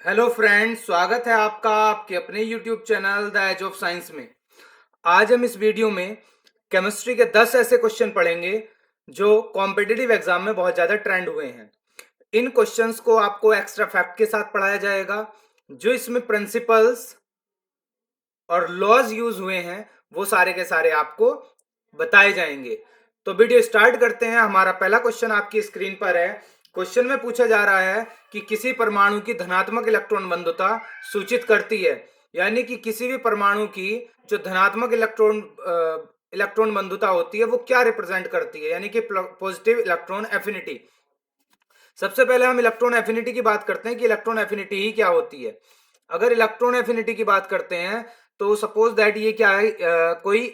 Hello friends, स्वागत है आपका आपके अपने YouTube channel the age of science में। आज हम इस वीडियो में केमिस्ट्री के 10 ऐसे क्वेश्चन पढ़ेंगे जो कॉम्पिटिटिव एग्जाम में बहुत ज़्यादा ट्रेंड हुए हैं। इन क्वेश्चंस को आपको एक्स्ट्रा फैक्ट के साथ पढ़ाया जाएगा। जो इसमें प्रिंसिपल्स और लॉज यूज हुए हैं वो सारे के सारे आपको बताए जाएंगे। तो वीडियो स्टार्ट करते हैं। हमारा पहला क्वेश्चन आपकी स्क्रीन पर है। क्वेश्चन में पूछा जा रहा है कि किसी परमाणु की धनात्मक इलेक्ट्रॉन बंधुता सूचित करती है, यानी कि किसी भी परमाणु की जो धनात्मक इलेक्ट्रॉन बंधुता होती है वो क्या रिप्रेजेंट करती है, यानी कि पॉजिटिव इलेक्ट्रॉन एफिनिटी। सबसे पहले हम इलेक्ट्रॉन एफिनिटी की बात करते हैं कि इलेक्ट्रॉन एफिनिटी ही क्या होती है। अगर इलेक्ट्रॉन एफिनिटी की बात करते हैं तो सपोज दैट ये क्या है, कोई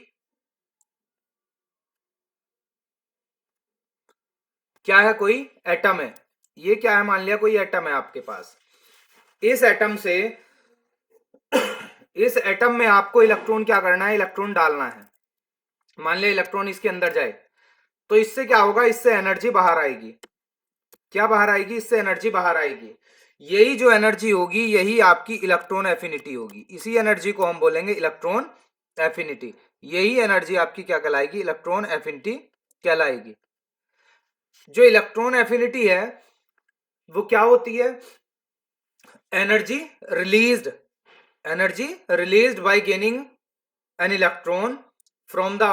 क्या है, कोई एटम है। ये क्या है, मान लिया कोई एटम है आपके पास। इस एटम से इस एटम में आपको इलेक्ट्रॉन क्या करना है, इलेक्ट्रॉन डालना है। मान लिया इलेक्ट्रॉन इसके अंदर जाए तो इससे क्या होगा, इससे एनर्जी बाहर आएगी। क्या बाहर आएगी, इससे एनर्जी बाहर आएगी। यही जो एनर्जी होगी यही आपकी इलेक्ट्रॉन एफिनिटी होगी। इसी एनर्जी को हम बोलेंगे इलेक्ट्रॉन एफिनिटी। यही एनर्जी आपकी क्या कहलाएगी, इलेक्ट्रॉन एफिनिटी कहलाएगी। जो इलेक्ट्रॉन एफिनिटी है वो क्या होती है, energy released by gaining an electron from the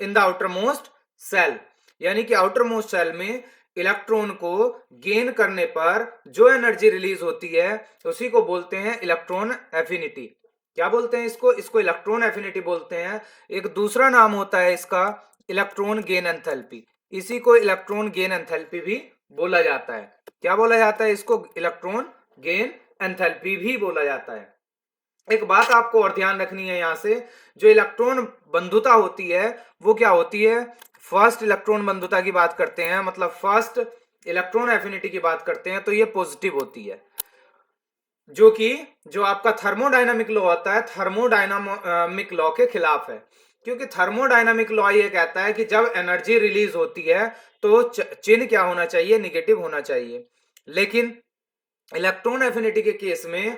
in the outermost shell, यानी कि आउटर मोस्ट सेल में इलेक्ट्रॉन को गेन करने पर जो एनर्जी रिलीज होती है उसी को बोलते हैं इलेक्ट्रॉन एफिनिटी। क्या बोलते हैं इसको, इसको इलेक्ट्रॉन एफिनिटी बोलते हैं। एक दूसरा नाम होता है इसका इलेक्ट्रॉन गेन एंथैल्पी। इसी को इलेक्ट्रॉन गेन एंथैल्पी भी बोला जाता है। क्या बोला जाता है इसको, इलेक्ट्रॉन गेन एंथैल्पी भी बोला जाता है। एक बात आपको और ध्यान रखनी है यहां से, जो इलेक्ट्रॉन बंधुता होती है वो क्या होती है, फर्स्ट इलेक्ट्रॉन बंधुता की बात करते हैं, मतलब फर्स्ट इलेक्ट्रॉन एफिनिटी की बात करते हैं तो ये पॉजिटिव होती है। जो कि जो आपका थर्मोडायनामिक लॉ होता है, थर्मोडायनामिक लॉ के खिलाफ है। क्योंकि थर्मोडायनामिक लॉ ये कहता है कि जब एनर्जी रिलीज होती है तो चिन्ह क्या होना चाहिए, निगेटिव होना चाहिए। लेकिन इलेक्ट्रॉन एफिनिटी के केस में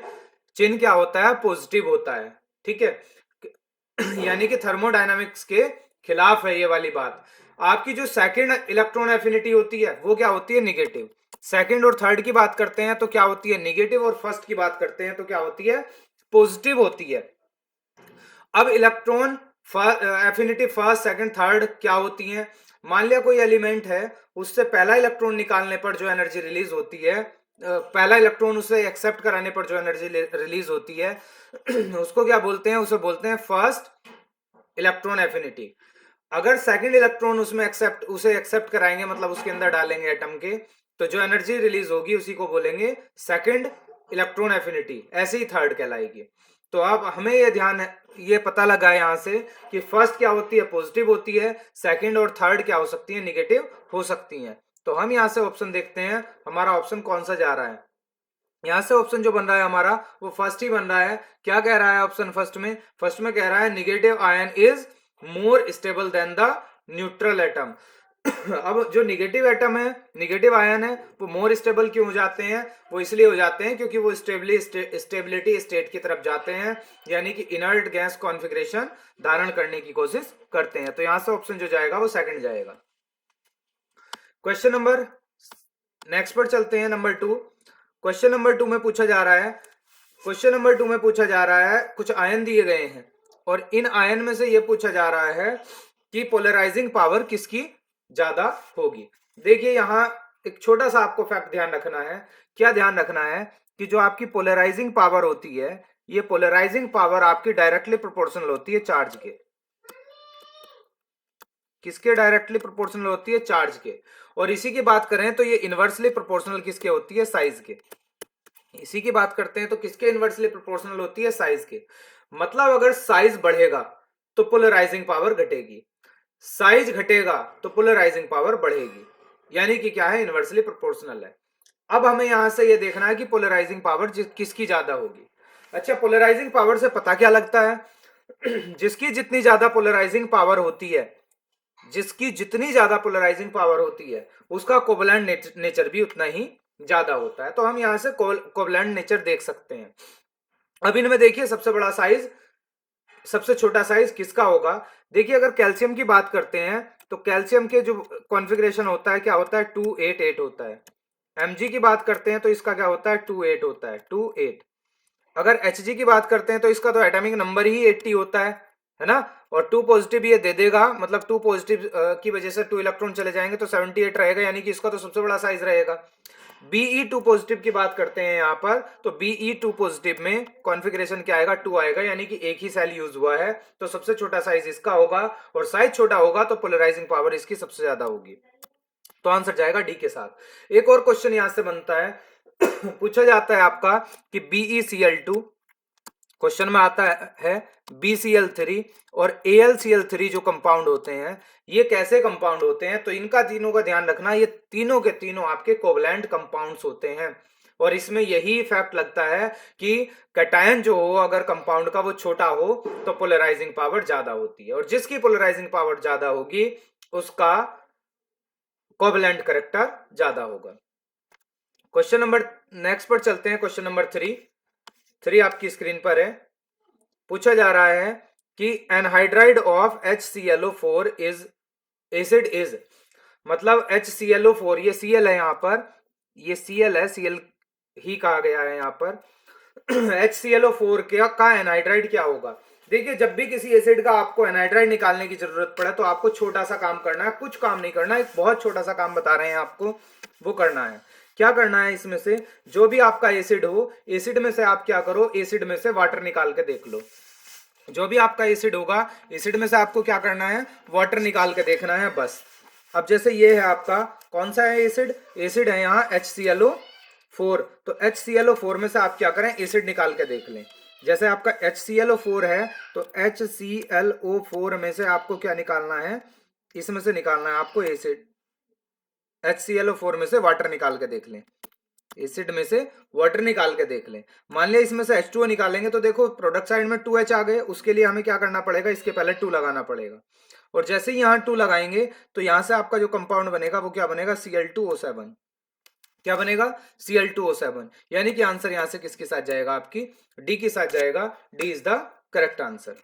चिन्ह क्या होता है, पॉजिटिव होता है। ठीक है, यानी कि थर्मोडायनामिक्स के खिलाफ है ये वाली बात। आपकी जो सेकंड इलेक्ट्रॉन एफिनिटी होती है वो क्या होती है, निगेटिव। सेकंड और थर्ड की बात करते हैं तो क्या होती है, निगेटिव, और फर्स्ट की बात करते हैं तो क्या होती है, पॉजिटिव होती है। अब electron affinity first second third क्या होती है। मान लिया कोई एलिमेंट है, उससे पहला इलेक्ट्रॉन निकालने पर जो एनर्जी रिलीज होती है, पहला इलेक्ट्रॉन उसे एक्सेप्ट कराने पर जो एनर्जी रिलीज होती है उसको क्या बोलते हैं, उसे बोलते हैं फर्स्ट इलेक्ट्रॉन एफिनिटी। अगर सेकंड इलेक्ट्रॉन उसे एक्सेप्ट कराएंगे, मतलब उसके अंदर डालेंगे एटम के, तो जो एनर्जी रिलीज होगी उसी को बोलेंगे सेकंड इलेक्ट्रॉन एफिनिटी। ऐसे ही थर्ड कहलाएगी। तो अब हमें ये ध्यान है, ये पता लगा यहां से कि फर्स्ट क्या होती है, पॉजिटिव होती है, सेकंड और थर्ड क्या हो सकती है, निगेटिव हो सकती है। तो हम यहां से ऑप्शन देखते हैं, हमारा ऑप्शन कौन सा जा रहा है। यहां से ऑप्शन जो बन रहा है हमारा वो फर्स्ट ही बन रहा है। क्या कह रहा है ऑप्शन फर्स्ट में कह रहा है negative ion is more stable then the neutral atom. अब जो निगेटिव एटम है, निगेटिव आयन है, वो मोर स्टेबल क्यों हो जाते हैं, वो इसलिए हो जाते हैं क्योंकि वो स्टेबिलिटी स्टेट की तरफ जाते हैं, यानी कि इनर्ट गैस कॉन्फ़िगरेशन धारण करने की कोशिश करते हैं। तो यहां से ऑप्शन जो जाएगा वो सेकंड जाएगा। क्वेश्चन नंबर नेक्स्ट पर चलते हैं, नंबर 2। क्वेश्चन नंबर 2 में पूछा जा रहा है, कुछ आयन दिए गए हैं और इन आयन में से यह पूछा जा रहा है कि पोलराइजिंग पावर किसकी ज्यादा होगी। देखिए यहां एक छोटा सा आपको फैक्ट ध्यान रखना है। क्या ध्यान रखना है कि जो आपकी पोलराइजिंग पावर होती है, ये पोलराइजिंग पावर आपकी डायरेक्टली प्रोपोर्शनल होती है चार्ज के। किसके डायरेक्टली प्रोपोर्शनल होती है, चार्ज के। और इसी की बात करें तो ये इनवर्सली प्रोपोर्शनल किसके होती है, साइज के। इसी की बात करते हैं तो किसके इनवर्सली प्रोपोर्शनल होती है, साइज के। मतलब अगर साइज बढ़ेगा तो पोलराइजिंग पावर घटेगी, साइज घटेगा तो पोलराइजिंग पावर बढ़ेगी, यानी कि क्या है, इनवर्सली प्रोपोर्शनल है। अब हमें यहां से यह देखना है कि पोलराइजिंग पावर किसकी ज्यादा होगी। अच्छा, पोलराइजिंग पावर से पता क्या लगता है जिसकी जितनी ज्यादा पोलराइजिंग पावर होती है, जिसकी जितनी ज्यादा पोलराइजिंग पावर होती है उसका कोवलेंट नेचर भी उतना ही ज्यादा होता है। तो हम यहां से कोवलेंट नेचर देख सकते हैं। अब इनमें देखिए सबसे बड़ा साइज, सबसे छोटा साइज किसका होगा। देखिए अगर कैल्शियम की बात करते हैं तो कैल्शियम के जो कॉन्फ़िगरेशन होता है क्या होता है, 288 होता है। Mg की बात करते हैं तो इसका क्या होता है, 28 होता है, 28। अगर Hg की बात करते हैं तो इसका तो एटॉमिक नंबर ही 80 होता है ना। और 2 पॉजिटिव ये दे देगा, मतलब 2 पॉजिटिव की वजह से 2 इलेक्ट्रॉन चले जाएंगे तो 78 रहेगा, यानी कि इसका तो सबसे बड़ा साइज रहेगा। Be2 पॉजिटिव की बात करते हैं यहां पर, तो Be2 पॉजिटिव में कॉन्फ़िगरेशन क्या आएगा, 2 आएगा, यानी कि एक ही सेल यूज हुआ है, तो सबसे छोटा साइज इसका होगा। और साइज छोटा होगा तो पोलराइजिंग पावर इसकी सबसे ज्यादा होगी। तो आंसर जाएगा डी के साथ। एक और क्वेश्चन यहां से बनता है पूछा जाता है आपका कि BeCl2, क्वेश्चन में आता है BCl3 और AlCl3 जो कंपाउंड होते हैं ये कैसे कंपाउंड होते हैं, तो इनका तीनों का ध्यान रखना, ये तीनों के तीनों आपके कोवलेंट कंपाउंड्स होते हैं। और इसमें यही फैक्ट लगता है कि कैटायन जो हो अगर कंपाउंड का वो छोटा हो तो पोलराइजिंग पावर ज्यादा होती है, और जिसकी पोलराइजिंग पावर ज्यादा होगी उसका कोवलेंट करेक्टर ज्यादा होगा। क्वेश्चन नंबर नेक्स्ट पर चलते हैं। क्वेश्चन नंबर 3 आपकी स्क्रीन पर है। पूछा जा रहा है कि anhydride of HClO4 is acid is, मतलब HClO4 ये Cl है यहां पर, ये Cl है, Cl ही कहा गया है यहां पर। HClO4 का एनहाइड्राइड क्या होगा। देखिए जब भी किसी एसिड का आपको एनहाइड्राइड निकालने की जरूरत पड़े तो आपको छोटा सा काम करना है, कुछ काम नहीं करना है, एक बहुत छोटा सा काम बता रहे हैं आपको, वो करना है। क्या करना है, इसमें से जो भी आपका एसिड हो, एसिड में से आप क्या करो, एसिड में से वाटर निकाल के देख लो। जो भी आपका एसिड होगा, एसिड में से आपको क्या करना है, वाटर निकाल के देखना है बस। अब जैसे ये है आपका कौन सा है एसिड, एसिड है यहाँ HClO4, तो HClO4 में से आप क्या करें, एसिड निकाल के देख लें। जैसे आपका HClO4 है तो HClO4 में से आपको क्या निकालना है, इसमें से निकालना है आपको एसिड। HClO4 में से वाटर निकाल के देख लें, एसिड में से वाटर निकाल के देख लें। मान लिया इसमें से H2O निकालेंगे तो देखो प्रोडक्ट साइड में 2H आ गए, उसके लिए हमें क्या करना पड़ेगा, इसके पहले 2 लगाना पड़ेगा। और जैसे ही यहां 2 लगाएंगे तो यहां से आपका जो कंपाउंड बनेगा वो क्या बनेगा, Cl2O7। क्या बनेगा, Cl2O7, यानी कि आंसर यहां से किसके साथ जाएगा, आपकी डी के साथ जाएगा। D is the correct answer.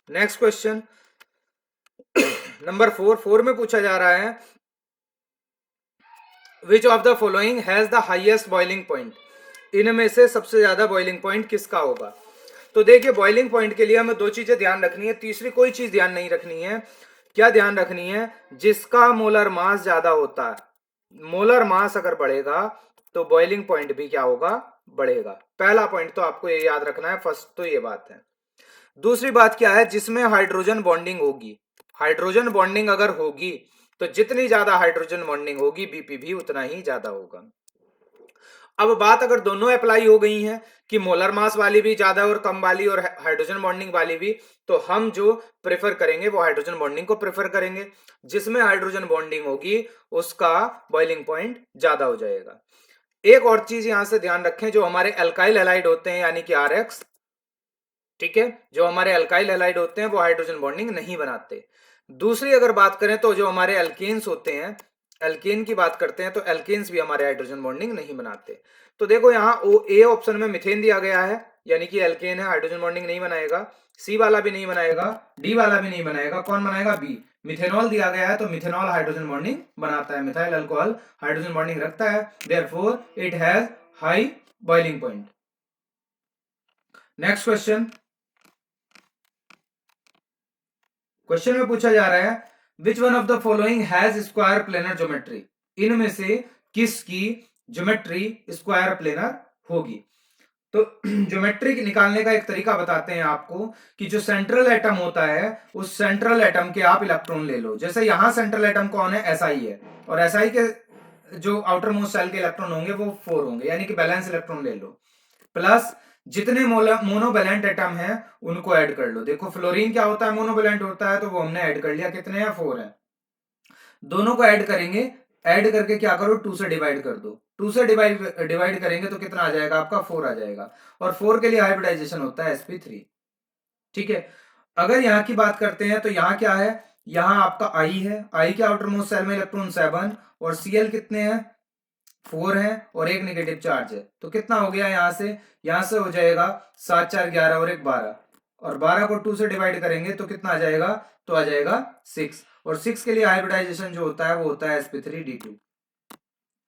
Next question number 4 में पूछा जा रहा है which of the following has the highest boiling point, इनमें से सबसे ज्यादा बॉइलिंग पॉइंट किसका होगा। तो देखिए बॉइलिंग पॉइंट के लिए हमें 2 चीजें ध्यान रखनी है, तीसरी कोई चीज ध्यान नहीं रखनी है। क्या ध्यान रखनी है, जिसका मोलर मास ज्यादा होता है, मोलर मास अगर बढ़ेगा तो बॉइलिंग पॉइंट भी क्या होगा, बढ़ेगा। पहला पॉइंट तो आपको ये याद रखना है, फर्स्ट तो ये बात है। दूसरी बात क्या है, जिसमें हाइड्रोजन बॉन्डिंग होगी, हाइड्रोजन बॉन्डिंग अगर होगी तो जितनी ज्यादा हाइड्रोजन बॉन्डिंग होगी बीपी भी उतना ही ज्यादा होगा। अब बात अगर दोनों अप्लाई हो गई हैं कि मोलर मास वाली भी ज्यादा और कम वाली और हाइड्रोजन बॉन्डिंग वाली भी, तो हम जो प्रेफर करेंगे वो हाइड्रोजन बॉन्डिंग को प्रेफर करेंगे। जिसमें हाइड्रोजन बॉन्डिंग होगी उसका बॉइलिंग पॉइंट ज्यादा हो जाएगा। एक और चीज यहां से ध्यान रखें, जो हमारे अल्काइल हैलाइड होते हैं यानी कि RX, ठीक है, जो हमारे अल्काइल हैलाइड होते हैं वो हाइड्रोजन बॉन्डिंग नहीं बनाते। दूसरी अगर बात करें तो जो हमारे अल्केन्स होते हैं, अल्केन की बात करते हैं तो अल्केन्स भी हमारे हाइड्रोजन बॉन्डिंग नहीं बनाते। तो देखो यहाँ ए ऑप्शन में मिथेन दिया गया है, यानी कि अल्केन है, हाइड्रोजन बॉन्डिंग नहीं बनाएगा। सी वाला भी नहीं बनाएगा, डी वाला भी नहीं बनाएगा, कौन बनाएगा, बी। मिथेनॉल दिया गया है तो मिथेनॉल हाइड्रोजन बॉन्डिंग बनाता है, मिथाइल अल्कोहल हाइड्रोजन बॉन्डिंग रखता है, therefore it has high boiling point. Next question, question में पूछा जा रहा है which one of the following has square planar geometry, इनमें से किसकी ज्योमेट्री स्क्वायर प्लेनर होगी। तो ज्योमेट्री निकालने का एक तरीका बताते हैं आपको कि जो सेंट्रल एटम होता है उस सेंट्रल एटम के आप इलेक्ट्रॉन ले लो। जैसे यहां सेंट्रल एटम कौन है, SI है, और SI के जो आउटर मोस्ट सेल के इलेक्ट्रॉन होंगे वो 4 होंगे, यानी कि बैलेंस इलेक्ट्रॉन ले लो। प्लस जितने मोनोवेलेंट एटम हैं उनको ऐड कर लो। देखो फ्लोरीन क्या होता है, मोनोवेलेंट होता है, तो वो हमने ऐड कर लिया, कितने हैं, 4 हैं। दोनों को ऐड करेंगे, ऐड करके क्या करो, 2 से डिवाइड कर दो। 2 से डिवाइड करेंगे तो कितना आ जाएगा आपका, 4 आ जाएगा। और 4 के लिए हाइब्रिडाइजेशन होता है sp3, ठीक है। अगर यहां की बात करते हैं तो यहां क्या है, यहाँ आपका आई है, आई के आउटर मोस्ट सेल में इलेक्ट्रॉन 7 और Cl कितने हैं 4 है और एक नेगेटिव चार्ज है, तो कितना हो गया यहाँ से हो जाएगा 7 4 11 और एक 12, और 12 को 2 से डिवाइड करेंगे तो कितना आ जाएगा, तो आ जाएगा 6, और 6 के लिए हाइब्रिडाइजेशन जो होता है वो होता है sp3d2।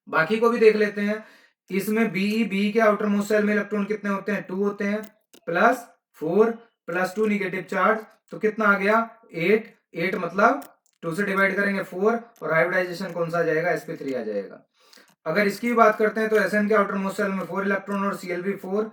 बाकी को भी देख लेते हैं। इसमें बी के आउटर मोस्ट सेल में इलेक्ट्रॉन कितने होते हैं 2 होते हैं, प्लस 4 प्लस 2 निगेटिव चार्ज, तो कितना आ गया 8 मतलब 2 से डिवाइड करेंगे 4 और हाइब्रिडाइजेशन कौन सा आ जाएगा sp3 आ जाएगा। अगर इसकी भी बात करते हैं तो Sn के आउटर मोस्ट सेल में 4 इलेक्ट्रॉन और Cl भी 4,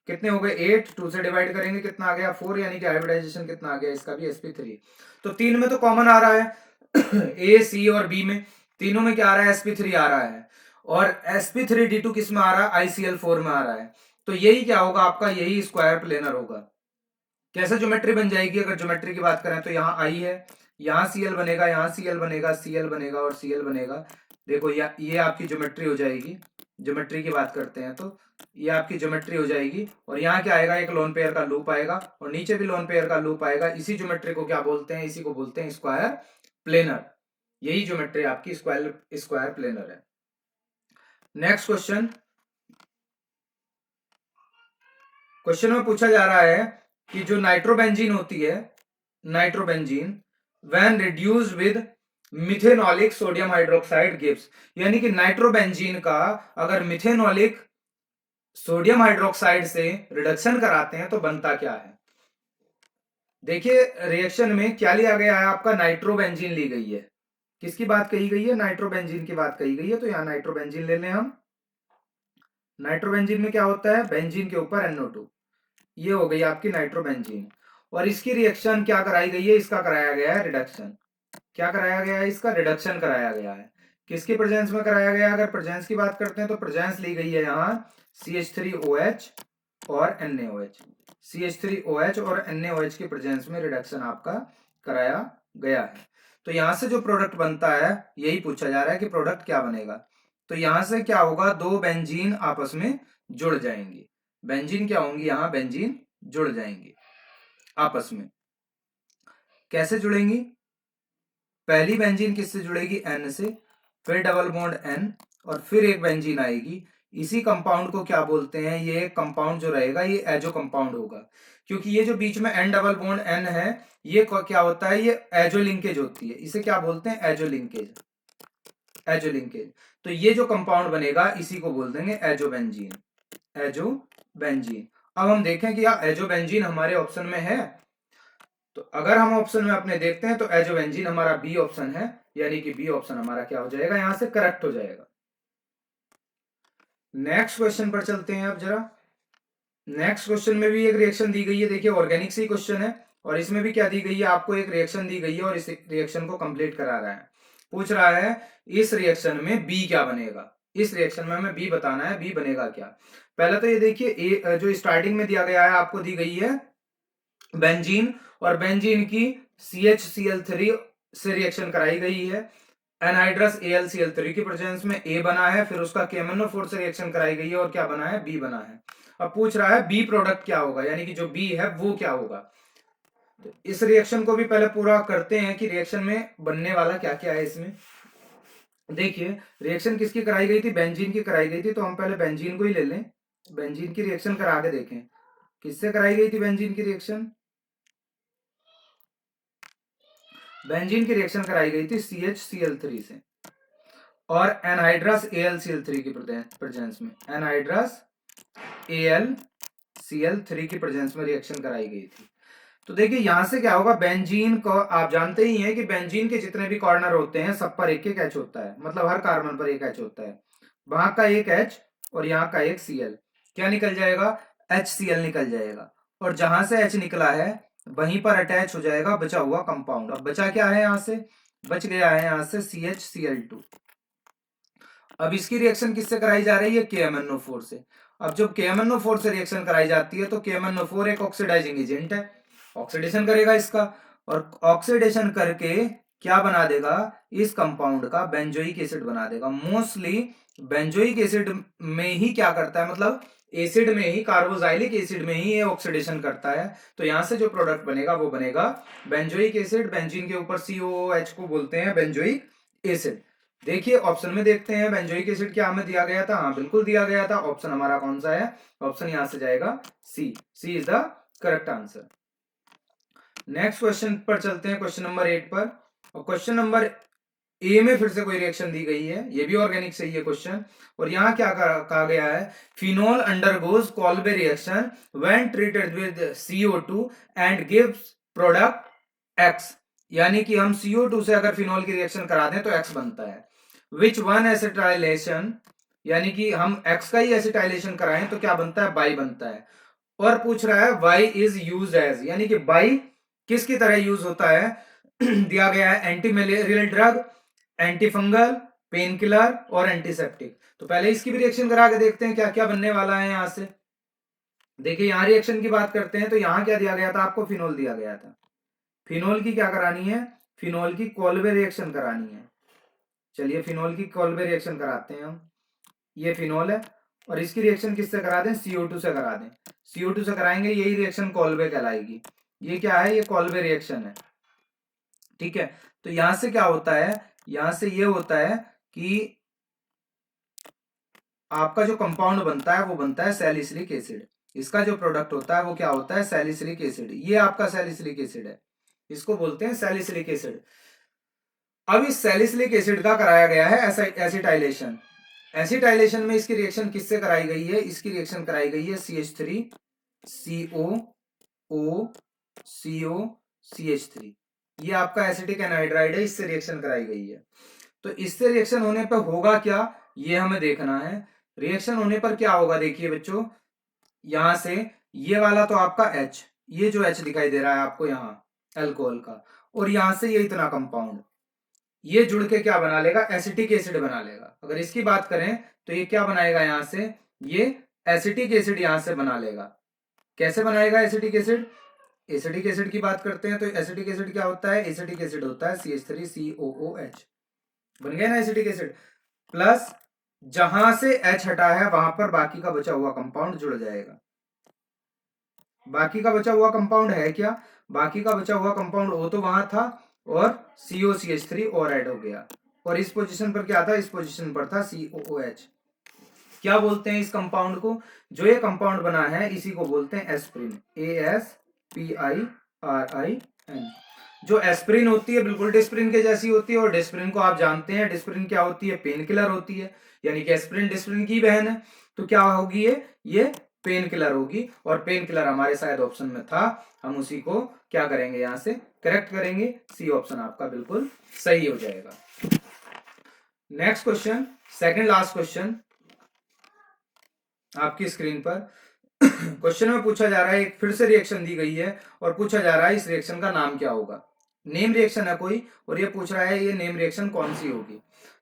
कितने हो गए 8, 2 से डिवाइड करेंगे कितना आ गया 4, यानी कि हाइब्रिडाइजेशन कितना आ गया इसका भी sp3। तो तीन में तो कॉमन आ रहा है ए सी और बी में, तीनों में क्या आ रहा है sp3 आ रहा है, और sp3d2 किस में आ रहा है ICl4 में आ रहा है, तो यही क्या होगा आपका, यही स्क्वायर प्लेनर होगा। कैसे ज्योमेट्री बन जाएगी, अगर ज्योमेट्री की बात करें तो यहाँ आई है, यहाँ Cl बनेगा, यहाँ Cl बनेगा, Cl बनेगा और Cl बनेगा। देखो ये आपकी ज्योमेट्री हो जाएगी, ज्योमेट्री की बात करते हैं तो ये आपकी ज्योमेट्री हो जाएगी, और यहाँ क्या आएगा, एक लोन पेयर का लूप आएगा और नीचे भी लोन पेयर का लूप आएगा। इसी ज्योमेट्री को क्या बोलते हैं, इसी को बोलते हैं स्क्वायर प्लेनर। यही ज्योमेट्री आपकी स्क्वायर प्लेनर है। नेक्स्ट क्वेश्चन में पूछा जा रहा है कि जो नाइट्रोबेंजीन होती है, nitrobenzene when reduced with methanolic sodium hydroxide gives, यानी कि नाइट्रोबेंजीन का अगर मिथेनॉलिक सोडियम हाइड्रोक्साइड से रिडक्शन कराते हैं तो बनता क्या है। देखिए रिएक्शन में क्या लिया गया है, आपका नाइट्रोबेंजीन ली गई है। किसकी बात कही गई है, नाइट्रोबेंजीन की बात कही गई है, तो यहाँ नाइट्रोबेंजीन ले लें हम। नाइट्रोबेंजीन में क्या होता है, बेंजीन के ऊपर NO2, ये हो गई आपकी नाइट्रोबेंजीन, और इसकी रिएक्शन क्या कराई गई है, इसका कराया गया है रिडक्शन। क्या कराया गया है, इसका रिडक्शन कराया गया है। किसकी प्रेजेंस में कराया गया है, अगर प्रेजेंस की बात करते हैं तो प्रेजेंस ली गई है यहाँ CH3OH और NaOH, CH3OH और NaOH की प्रेजेंस में रिडक्शन आपका कराया गया है। तो यहां से जो प्रोडक्ट बनता है यही पूछा जा रहा है कि प्रोडक्ट क्या बनेगा। तो यहां से क्या होगा, दो बेंजीन आपस में जुड़ जाएंगे, बेंजीन क्या होंगी, यहाँ बेंजीन जुड़ जाएंगे आपस में। कैसे जुड़ेंगी, पहली बेंजीन किससे जुड़ेगी, N से, फिर डबल बॉन्ड N और फिर एक बेंजीन आएगी। इसी कंपाउंड को क्या बोलते हैं, ये कंपाउंड जो रहेगा ये एजो कंपाउंड होगा, क्योंकि ये जो बीच में N डबल बॉन्ड N है ये क्या होता है, ये एजो लिंकेज होती है, इसे क्या बोलते हैं, एजो लिंकेज, एजो लिंकेज। तो ये जो कंपाउंड बनेगा इसी को बोल देंगे एजो बेंजीन, एजो बेंजीन। अब हम देखें कि एजो बेंजीन हमारे ऑप्शन में है, तो अगर हम ऑप्शन में अपने देखते हैं तो एजोबेंजीन हमारा बी ऑप्शन है, यानी कि बी ऑप्शन हमारा क्या हो जाएगा, यहां से करेक्ट हो जाएगा। नेक्स्ट क्वेश्चन पर चलते हैं अब जरा। नेक्स्ट क्वेश्चन में भी एक रिएक्शन दी गई है, देखिए ऑर्गेनिक सी क्वेश्चन है, और इसमें भी क्या दी गई है, आपको एक रिएक्शन दी गई है और इस रिएक्शन को कंप्लीट करा रहा है। पूछ रहा है इस रिएक्शन में बी क्या बनेगा, इस रिएक्शन में हमें बी बताना है, बी बनेगा क्या। पहले तो ये देखिए जो स्टार्टिंग में दिया गया है आपको दी गई है बेंजीन, और बेंजीन की CHCl3 से रिएक्शन कराई गई है, एनहाइड्रस AlCl3 की प्रेजेंस में A बना है, फिर उसका KMnO4 से रिएक्शन कराई गई है और क्या बना है, B बना है। अब पूछ रहा है B प्रोडक्ट क्या होगा, यानी कि जो B है वो क्या होगा। तो इस रिएक्शन को भी पहले पूरा करते हैं कि रिएक्शन में बनने वाला क्या क्या है इसमें। देखिए रिएक्शन किसकी कराई गई थी, बेंजीन की कराई गई थी, तो हम पहले बेंजीन को ही ले लें, बेंजीन की रिएक्शन करा के देखें। किससे कराई गई थी बेंजीन की रिएक्शन, बेंजीन की रिएक्शन कराई गई थी CHCl3 से और एनहाइड्रस AlCl3 की प्रेजेंस में, एनहाइड्रस AlCl3 की प्रेजेंस में रिएक्शन कराई गई थी। तो देखिए यहां से क्या होगा, बेंजीन को आप जानते ही हैं कि बेंजीन के जितने भी कॉर्नर होते हैं सब पर एक एक H होता है, मतलब हर कार्बन पर एक H होता है, वहां का एक H और यहाँ का एक Cl, क्या निकल जाएगा, HCl निकल जाएगा, और जहां से H निकला है वहीं पर अटैच हो जाएगा बचा हुआ कंपाउंड। अब बचा क्या है, यहां से बच गया है यहाँ से CHCl2। अब इसकी रिएक्शन किससे कराई जा रही है, KMnO4 से। अब जब KMnO4 से रिएक्शन कराई जाती है तो KMnO4 एक ऑक्सीडाइजिंग एजेंट है, ऑक्सीडेशन करेगा इसका, और ऑक्सीडेशन करके क्या बना देगा, इस कंपाउंड का बेंजोइक एसिड बना देगा। मोस्टली बेंजोइक एसिड में ही क्या करता है, मतलब एसिड में ही, कार्बोजाइलिक एसिड में ही ये ऑक्सीडेशन करता है, तो यहां से जो प्रोडक्ट बनेगा वो बनेगा बेंजोइक एसिड। बेंजीन के ऊपर COOH को बोलते हैं बेंजोइक एसिड। देखिए ऑप्शन में देखते हैं बेंजोइक एसिड क्या हमें दिया गया था, हाँ बिल्कुल दिया गया था। ऑप्शन हमारा कौन सा है, ऑप्शन यहां से जाएगा C is the correct answer. Next question पर चलते हैं, क्वेश्चन नंबर 8 पर। और क्वेश्चन नंबर ए में फिर से कोई रिएक्शन दी गई है, ये भी ऑर्गेनिक से ही है क्वेश्चन। और यहाँ क्या कहा गया है, phenol undergoes Kolbe reaction when treated with CO2 and gives product X। यानी कि हम CO2 से अगर फिनोल की रिएक्शन करा दें तो X बनता है। विच वन एसिटाइलेशन, यानी कि हम X का ही एसिटाइलेशन कराएं तो क्या बनता है, बाई बनता है। और पूछ रहा है वाई इज यूज एज, यानी कि बाई किसकी तरह यूज होता है दिया गया है anti malarial drug, anti fungal, pain killer और एंटीसेप्टिक। तो पहले इसकी भी रिएक्शन करा के देखते हैं क्या क्या बनने वाला है यहां से। देखिए यहां रिएक्शन की बात करते हैं तो यहां क्या दिया गया था आपको, फिनोल दिया गया था। फिनोल की क्या करानी है, फिनोल की कॉल्बे रिएक्शन करानी है। चलिए फिनोल की कॉल्बे रिएक्शन कराते हैं हम। ये फिनोल है और इसकी रिएक्शन किससे करा दें, CO2 से करा दें। CO2 से कराएंगे, यही रिएक्शन कॉल्बे कहलाएगी। ये क्या है, ये कॉल्बे रिएक्शन है, ठीक है। तो यहां से क्या होता है, यहां से ये होता है कि आपका जो कंपाउंड बनता है वो बनता है सैलिसिलिक एसिड। इसका जो प्रोडक्ट होता है वो क्या होता है, सैलिसिलिक एसिड। ये आपका सैलिसिलिक एसिड है, इसको बोलते हैं सैलिसिलिक एसिड। अब इस सैलिसिलिक एसिड का कराया गया है एसिटाइलेशन। एसिटाइलेशन में इसकी रिएक्शन किससे कराई गई है, इसकी रिएक्शन कराई गई है CH3 CO CO CH3। ये आपका एसिटिक एनहाइड्राइड है, इससे रिएक्शन कराई गई है। तो इससे रिएक्शन होने पर होगा क्या, ये हमें देखना है। रिएक्शन होने पर क्या होगा, देखिए बच्चों यहां से ये वाला तो आपका H, ये जो H दिखाई दे रहा है आपको यहाँ अल्कोहल का, और यहां से ये इतना कंपाउंड, ये जुड़ के क्या बना लेगा, एसिटिक एसिड बना लेगा। अगर इसकी बात करें तो ये क्या बनाएगा, यहां से ये एसिटिक एसिड यहां से बना लेगा। कैसे बनाएगा एसिटिक एसिड, एसिटिक एसिड की बात करते हैं तो एसिटिक एसिड क्या होता है, एसिटिक एसिड होता है CH3COOH। बन गया ना एसिटिक एसिड। प्लस जहां से H हटा है वहां पर बाकी का बचा हुआ कंपाउंड जुड़ जाएगा। बाकी का बचा हुआ कंपाउंड है क्या, बाकी का बचा हुआ कंपाउंड O तो वहां था और COCH3 और ऐड हो गया। और इस पोजीशन पर क्या था, इस पोजीशन पर था COOH। क्या बोलते हैं इस कंपाउंड को, जो ये कंपाउंड बना है इसी को बोलते हैं एस्प्रिन, ASPIRIN। जो एस्प्रिन होती है बिल्कुल डिस्प्रिन के जैसी होती है, और डिस्प्रिन को आप जानते हैं, डिस्प्रिन क्या होती है, पेन किलर होती है। यानी कि एस्प्रिन डिस्प्रिन की बहन है, तो क्या होगी ये पेन किलर होगी। और पेन किलर हमारे शायद ऑप्शन में था, हम उसी को क्या करेंगे, यहां से करेक्ट करेंगे। सी ऑप्शन आपका बिल्कुल सही हो जाएगा। Next question, second last question आपकी स्क्रीन पर। क्वेश्चन में पूछा जा रहा है, एक फिर से रिएक्शन दी गई है और पूछा जा रहा है इस रिएक्शन का नाम क्या होगा। नेम रिएक्शन है कोई, और ये पूछ रहा है ये नेम रिएक्शन कौन सी होगी।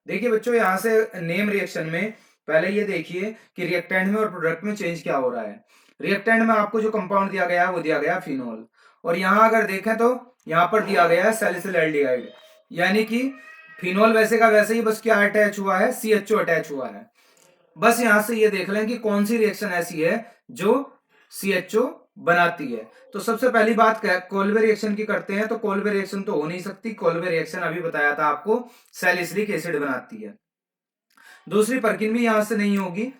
देखिए बच्चों यहां से नेम रिएक्शन में पहले ये देखिए कि रिएक्टेंट में और प्रोडक्ट में चेंज क्या हो रहा है। रिएक्टेंट में आपको जो कंपाउंड दिया गया है वो दिया गया फिनोल, और यहां अगर देखें तो यहां पर दिया गया है सैलिसिलएल्डिहाइड। यानी कि फिनोल वैसे का वैसे ही, बस क्या अटैच हुआ है, CHO अटैच हुआ है। बस यहां से ये देख लें कि कौन सी रिएक्शन ऐसी है जो CHO बनाती है। तो सबसे पहली बात कोल्बे रिएक्शन की करते हैं, तो कोल्बे रिएक्शन तो हो नहीं सकती। कोल्बे रिएक्शन अभी बताया था आपको सैलिसिलिक एसिड बनाती है। दूसरी पर्किन भी यहां से नहीं होगी।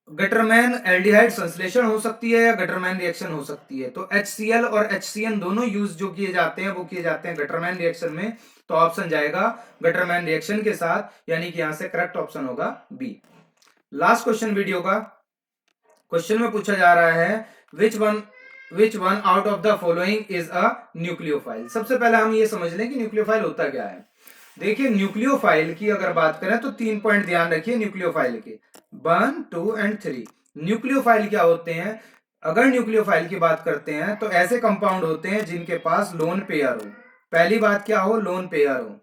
गटरमैन एल्डिहाइड संश्लेषण हो सकती है या गटरमैन रिएक्शन हो सकती है। तो HCl और HCN दोनों यूज जो किए जाते हैं वो किए जाते हैं गटरमैन रिएक्शन में। तो ऑप्शन जाएगा गटरमैन रिएक्शन के साथ, यानी कि यहां से करेक्ट ऑप्शन होगा बी। लास्ट क्वेश्चन वीडियो का, क्वेश्चन में पूछा जा रहा है which one out of the following is a nucleophile. सबसे पहले हम ये समझ लें कि न्यूक्लियोफाइल होता क्या है। देखिए न्यूक्लियोफाइल की अगर बात करें तो 3 पॉइंट ध्यान रखिए न्यूक्लियोफाइल के, 1, 2 एंड 3। न्यूक्लियोफाइल क्या होते हैं, अगर न्यूक्लियोफाइल की बात करते हैं तो ऐसे कंपाउंड होते हैं जिनके पास लोन पेयर हो। पहली बात क्या हो, लोन पेयर हो।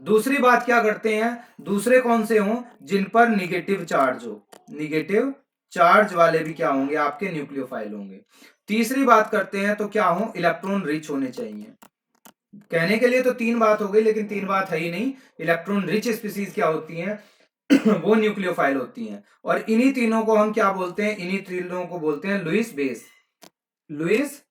दूसरी बात क्या करते हैं, दूसरे कौन से हों, जिन पर निगेटिव चार्ज हो। निगेटिव चार्ज वाले भी क्या होंगे, आपके न्यूक्लियोफाइल होंगे। तीसरी बात करते हैं तो क्या हो, इलेक्ट्रॉन रिच होने चाहिए। कहने के लिए तो 3 बात हो गई, लेकिन 3 बात है ही नहीं। इलेक्ट्रॉन रिच स्पीसीज क्या होती हैं, वो न्यूक्लियोफाइल होती हैं। और इन्हीं तीनों को हम क्या बोलते हैं, इन्हीं तीनों को बोलते हैं लुईस बेस। लुईस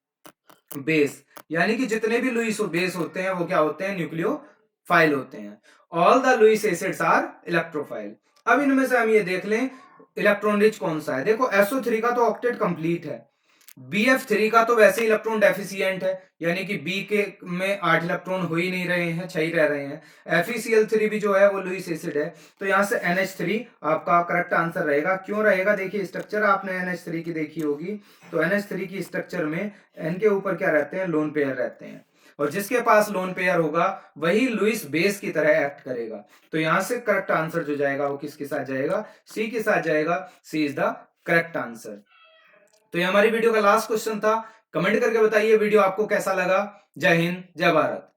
बेस यानी कि जितने भी लुईस बेस होते हैं वो क्या होते हैं, न्यूक्लियोफाइल होते हैं। All the Lewis acids are electrophile. अब इनमें से हम ये देख लें इलेक्ट्रॉन रिच कौन सा है। देखो SO3 का तो ऑक्टेट कंप्लीट है, BF3 का तो वैसे इलेक्ट्रॉन डेफिशिएंट है, यानी कि बी के में 8 इलेक्ट्रॉन हो ही नहीं रहे हैं, 6 ही रह रहे हैं। FeCl3 भी जो है वो लुईस एसिड है, तो यहां से NH3 आपका करेक्ट आंसर रहेगा। क्यों रहेगा, देखिए स्ट्रक्चर आपने NH3 की देखी होगी, तो NH3 की स्ट्रक्चर में N के ऊपर क्या रहते हैं, लोन पेयर रहते हैं, और जिसके पास लोन पेयर होगा वही लुईस बेस की तरह एक्ट करेगा। तो यहां से करेक्ट आंसर जो जाएगा वो किसके साथ जाएगा, सी के साथ जाएगा। C is the correct answer. तो ये हमारी वीडियो का लास्ट क्वेश्चन था। कमेंट करके बताइए वीडियो आपको कैसा लगा। जय हिंद, जय भारत।